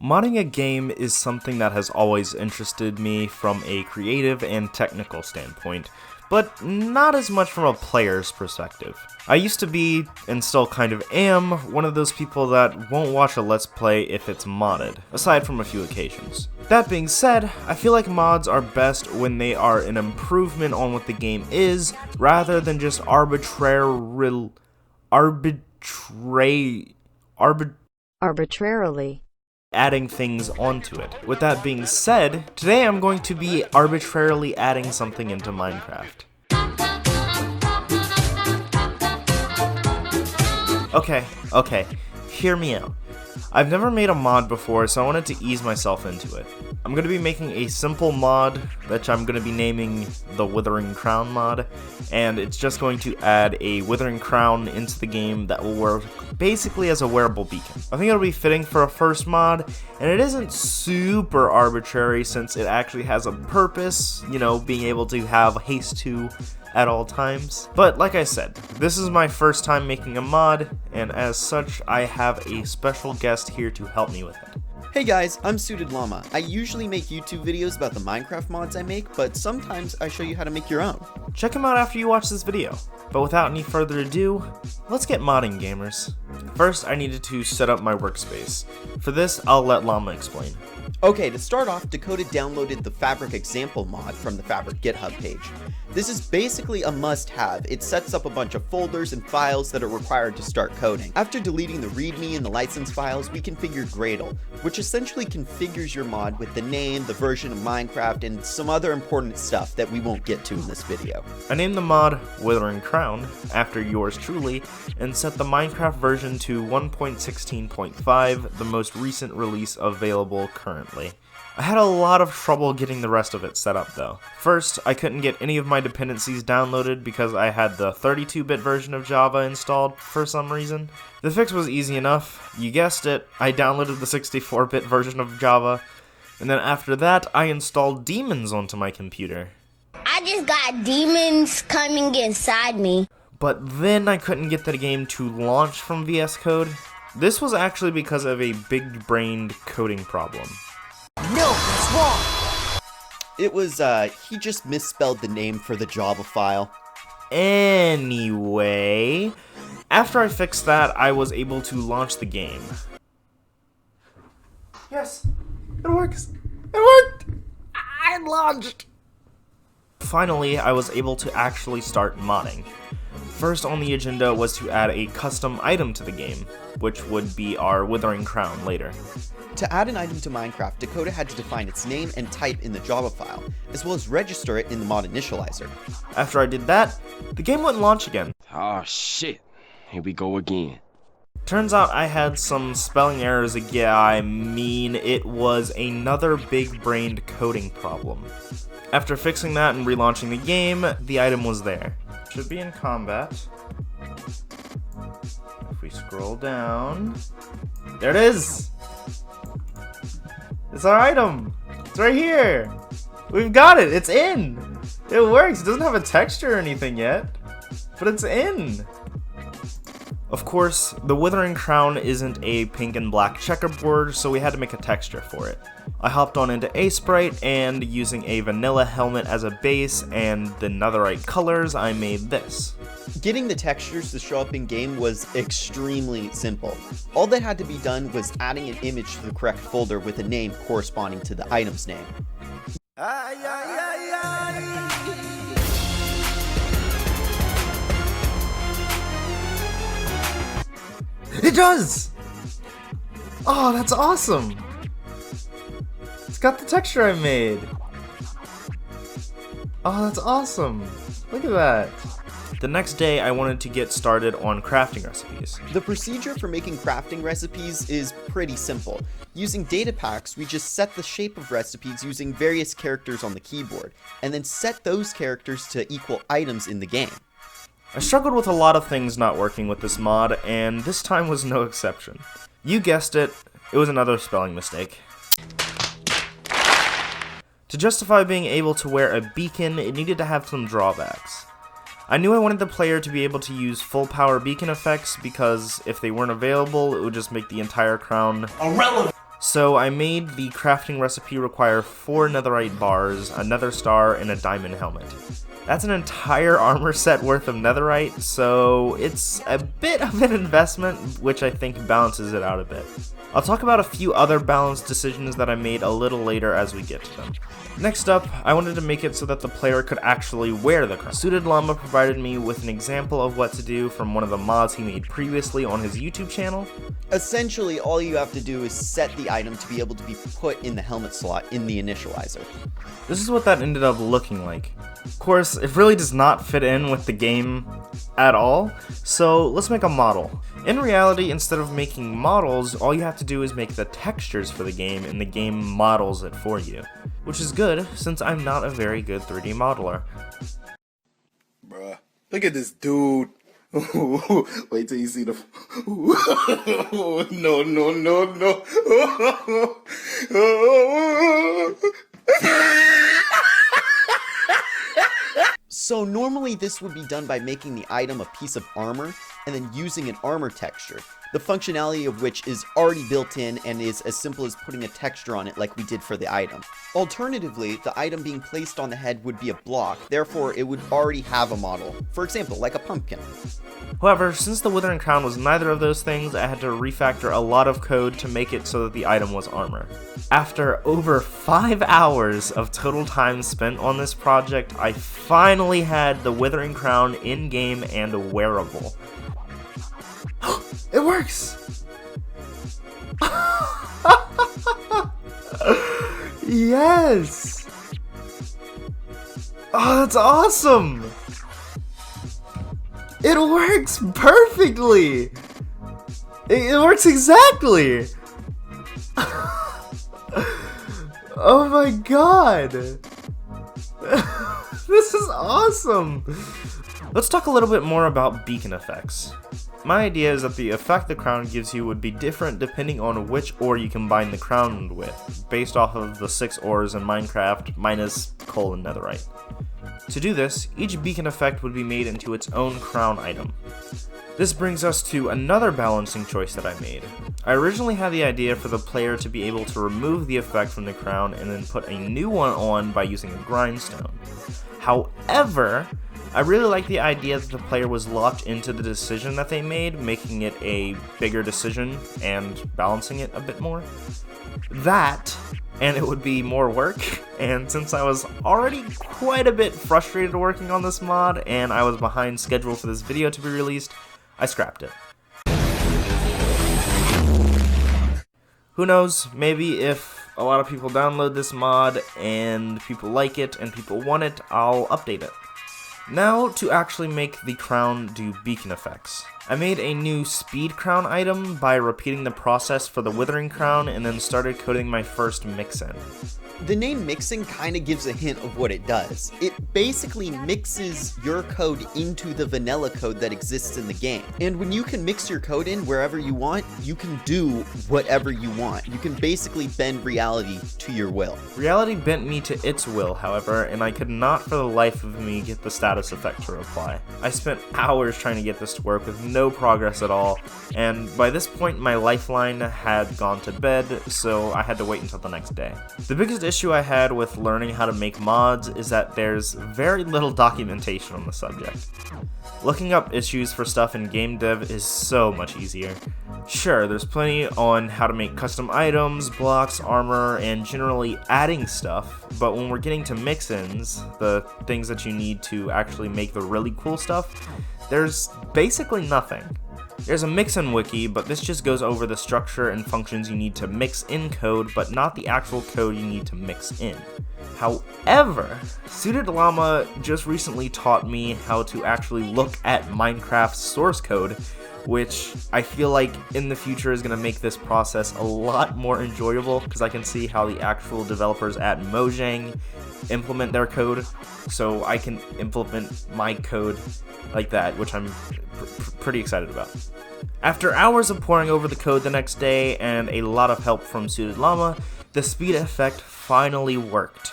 Modding a game is something that has always interested me from a creative and technical standpoint, but not as much from a player's perspective. I used to be, and still kind of am, one of those people that won't watch a Let's Play if it's modded, aside from a few occasions. That being said, I feel like mods are best when they are an improvement on what the game is, rather than just arbitrarily adding things onto it. With that being said, today I'm going to be arbitrarily adding something into Minecraft. Okay, hear me out. I've never made a mod before, so I wanted to ease myself into it. I'm going to be making a simple mod, which I'm going to be naming the Withering Crown mod, and it's just going to add a Withering Crown into the game that will work basically as a wearable beacon. I think it'll be fitting for a first mod, and it isn't super arbitrary since it actually has a purpose, you know, being able to have haste 2 at all times. But like I said, this is my first time making a mod, and as such, I have a special guest here to help me with it. Hey guys, I'm Suited Llama. I usually make YouTube videos about the Minecraft mods I make, but sometimes I show you how to make your own. Check them out after you watch this video. But without any further ado, let's get modding, gamers. First, I needed to set up my workspace. For this, I'll let Llama explain. Okay, to start off, Dakota downloaded the Fabric example mod from the Fabric GitHub page. This is basically a must-have. It sets up a bunch of folders and files that are required to start coding. After deleting the README and the license files, we configured Gradle, which essentially configures your mod with the name, the version of Minecraft, and some other important stuff that we won't get to in this video. I named the mod Withering Crown, after yours truly, and set the Minecraft version to 1.16.5, the most recent release available currently. I had a lot of trouble getting the rest of it set up though. First, I couldn't get any of my dependencies downloaded because I had the 32-bit version of Java installed for some reason. The fix was easy enough. You guessed it, I downloaded the 64-bit version of Java, and then after that, I installed daemons onto my computer. I just got demons coming inside me. But then I couldn't get the game to launch from VS Code. This was actually because of a big-brained coding problem. No, that's wrong! It was, he just misspelled the name for the Java file. Anyway, after I fixed that, I was able to launch the game. Yes, it works! It worked! I launched! Finally, I was able to actually start modding. First on the agenda was to add a custom item to the game, which would be our Withering Crown later. To add an item to Minecraft, Dakota had to define its name and type in the Java file, as well as register it in the mod initializer. After I did that, the game wouldn't launch again. Oh shit, here we go again. Turns out I had some spelling errors again. I mean, it was another big-brained coding problem. After fixing that and relaunching the game, the item was there. Should be in combat. If we scroll down, there it is! It's our item! It's right here! We've got it! It's in! It works! It doesn't have a texture or anything yet, but it's in! Of course, the Withering Crown isn't a pink and black checkerboard, so we had to make a texture for it. I hopped on into Sprite, and using a vanilla helmet as a base and the netherite colors, I made this. Getting the textures to show up in game was extremely simple. All that had to be done was adding an image to the correct folder with a name corresponding to the item's name. It does! Oh, that's awesome! It's got the texture I made! Oh, that's awesome! Look at that! The next day, I wanted to get started on crafting recipes. The procedure for making crafting recipes is pretty simple. Using data packs, we just set the shape of recipes using various characters on the keyboard, and then set those characters to equal items in the game. I struggled with a lot of things not working with this mod, and this time was no exception. You guessed it, it was another spelling mistake. To justify being able to wear a beacon, it needed to have some drawbacks. I knew I wanted the player to be able to use full power beacon effects because if they weren't available, it would just make the entire crown irrelevant. So I made the crafting recipe require 4 netherite bars, a nether star, and a diamond helmet. That's an entire armor set worth of netherite, so it's a bit of an investment, which I think balances it out a bit. I'll talk about a few other balanced decisions that I made a little later as we get to them. Next up, I wanted to make it so that the player could actually wear the crown. Suited Llama provided me with an example of what to do from one of the mods he made previously on his YouTube channel. Essentially, all you have to do is set the item to be able to be put in the helmet slot in the initializer. This is what that ended up looking like. Of course, it really does not fit in with the game at all, so let's make a model. In reality, instead of making models, all you have to do is make the textures for the game, and the game models it for you. Which is good, since I'm not a very good 3D modeler. Bruh, look at this dude. Wait till you see the... No, no, no, no. So normally this would be done by making the item a piece of armor and then using an armor texture, the functionality of which is already built in and is as simple as putting a texture on it like we did for the item. Alternatively, the item being placed on the head would be a block, therefore it would already have a model, for example, like a pumpkin. However, since the Withering Crown was neither of those things, I had to refactor a lot of code to make it so that the item was armor. After over 5 hours of total time spent on this project, I finally had the Withering Crown in-game and wearable. It works! Yes! Oh, that's awesome! It works perfectly! It works exactly! Oh my god! This is awesome! Let's talk a little bit more about beacon effects. My idea is that the effect the crown gives you would be different depending on which ore you combine the crown with, based off of the 6 ores in Minecraft minus coal and netherite. To do this, each beacon effect would be made into its own crown item. This brings us to another balancing choice that I made. I originally had the idea for the player to be able to remove the effect from the crown and then put a new one on by using a grindstone. However, I really like the idea that the player was locked into the decision that they made, making it a bigger decision and balancing it a bit more. That, and it would be more work, and since I was already quite a bit frustrated working on this mod, and I was behind schedule for this video to be released, I scrapped it. Who knows, maybe if a lot of people download this mod, and people like it, and people want it, I'll update it. Now to actually make the crown do beacon effects. I made a new speed crown item by repeating the process for the Withering Crown and then started coding my first mix-in. The name mixing kind of gives a hint of what it does. It basically mixes your code into the vanilla code that exists in the game. And when you can mix your code in wherever you want, you can do whatever you want. You can basically bend reality to your will. Reality bent me to its will, however, and I could not for the life of me get the status effect to apply. I spent hours trying to get this to work with no progress at all, and by this point my lifeline had gone to bed, so I had to wait until the next day. The biggest issue I had with learning how to make mods is that there's very little documentation on the subject. Looking up issues for stuff in game dev is so much easier. Sure, there's plenty on how to make custom items, blocks, armor, and generally adding stuff, but when we're getting to mix-ins, the things that you need to actually make the really cool stuff, there's basically nothing. There's a mix-in wiki, but this just goes over the structure and functions you need to mix in code, but not the actual code you need to mix in. However, Suited Llama just recently taught me how to actually look at Minecraft's source code, which I feel like in the future is going to make this process a lot more enjoyable, because I can see how the actual developers at Mojang implement their code, so I can implement my code like that, which I'm pretty excited about. After hours of poring over the code the next day and a lot of help from Suited Llama, the speed effect finally worked.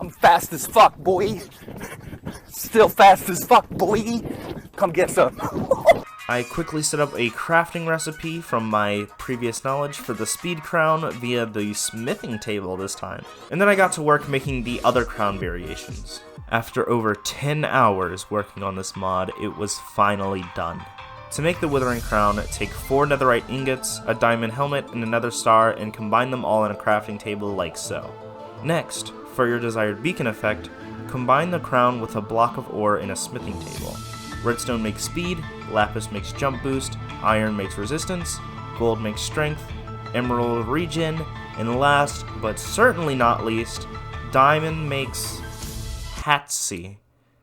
I'm fast as fuck, boy. Still fast as fuck, boy. Come get some. I quickly set up a crafting recipe from my previous knowledge for the speed crown via the smithing table this time. And then I got to work making the other crown variations. After over 10 hours working on this mod, it was finally done. To make the Withering Crown, take 4 netherite ingots, a diamond helmet, and another star, and combine them all in a crafting table like so. Next, for your desired beacon effect, combine the crown with a block of ore in a smithing table. Redstone makes speed, lapis makes jump boost, iron makes resistance, gold makes strength, emerald regen, and last, but certainly not least, diamond makes hatsy.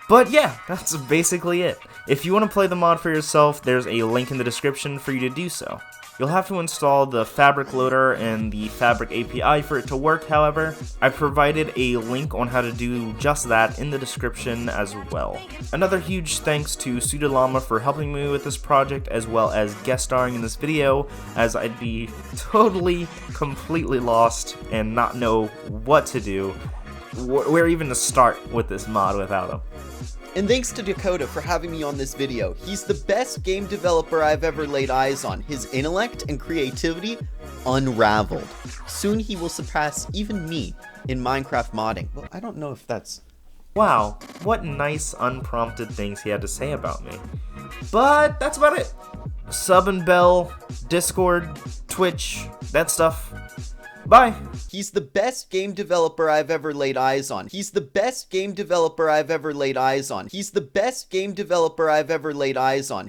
But yeah, that's basically it. If you want to play the mod for yourself, there's a link in the description for you to do so. You'll have to install the Fabric Loader and the Fabric API for it to work, however. I provided a link on how to do just that in the description as well. Another huge thanks to Pseudolama for helping me with this project, as well as guest starring in this video, as I'd be totally, completely lost and not know what to do, where even to start with this mod without him. And thanks to Dakota for having me on this video. He's the best game developer I've ever laid eyes on. His intellect and creativity unraveled. Soon he will surpass even me in Minecraft modding. Well, I don't know if that's... Wow, what nice unprompted things he had to say about me. But that's about it. Sub and bell, Discord, Twitch, that stuff. Bye. He's the best game developer I've ever laid eyes on. He's the best game developer I've ever laid eyes on. He's the best game developer I've ever laid eyes on.